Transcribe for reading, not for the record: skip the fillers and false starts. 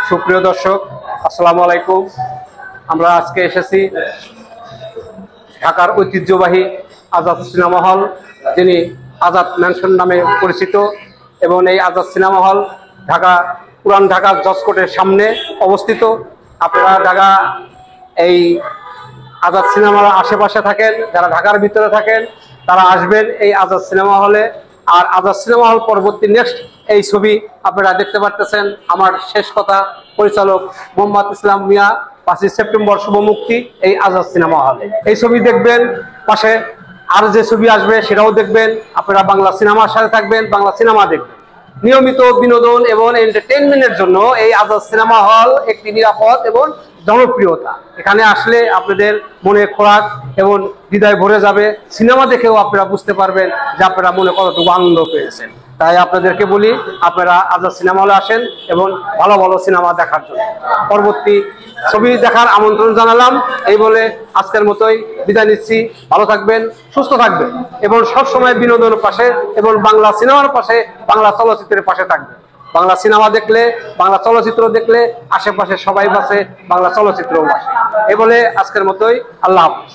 সুপ্রিয় দর্শক, আসসালামু আলাইকুম। আমরা আজকে এসেছি ঢাকার ঐতিহ্যবাহী আজাদ সিনেমা হল, যিনি আজাদ ম্যানশন নামে পরিচিত, এবং এই আজাদ সিনেমা হল পুরান ঢাকা জজ কোর্টের সামনে অবস্থিত। আপনারা ঢাকা এই আজাদ সিনেমার আশেপাশে থাকেন, যারা ঢাকার ভিতরে থাকেন তারা আসবেন এই আজাদ সিনেমা হলে। আর আজাদ সিনেমা হল পরবর্তী নেক্সট এই ছবি আপনারা দেখতে পারতেছেন। আমার শেষ কথা, পরিচালক মোহাম্মদ ইসলাম মিয়া, 5ই সেপ্টেম্বর শুভ মুক্তি এই আজাদ সিনেমা হলে। এই ছবি দেখবেন, পাশে আর যে ছবি আসবে সেটাও দেখবেন। আপনারা বাংলা সিনেমার সাথে থাকবেন, বাংলা সিনেমা দেখবেন। নিয়মিত বিনোদন এবং এন্টারটেইনমেন্টের জন্য এই আজাদ সিনেমা হল একটি নিরাপদ এবং জনপ্রিয়তা। এখানে আসলে আপনাদের মনে খোরাক এবং হৃদয় ভরে যাবে। সিনেমা দেখেও আপনারা বুঝতে পারবেন যে আপনারা মনে কতটুকু আনন্দ পেয়েছেন। তাই আপনাদেরকে বলি, আপনারা আজাদ সিনেমা হলে আসেন এবং ভালো ভালো সিনেমা দেখার জন্য। পরবর্তী ছবি দেখার আমন্ত্রণ জানালাম। এই বলে আজকের মতোই বিদায় নিচ্ছি। ভালো থাকবেন, সুস্থ থাকবেন এবং সবসময় বিনোদনের পাশে এবং বাংলা সিনেমার পাশে, বাংলা চলচ্চিত্রের পাশে থাকবেন। বাংলা সিনেমা দেখলে, বাংলা চলচ্চিত্র দেখলে আশেপাশে সবাই বাসে, বাংলা চলচ্চিত্রও বাসে। এই বলে আজকের মতোই আল্লাহ হাফেজ।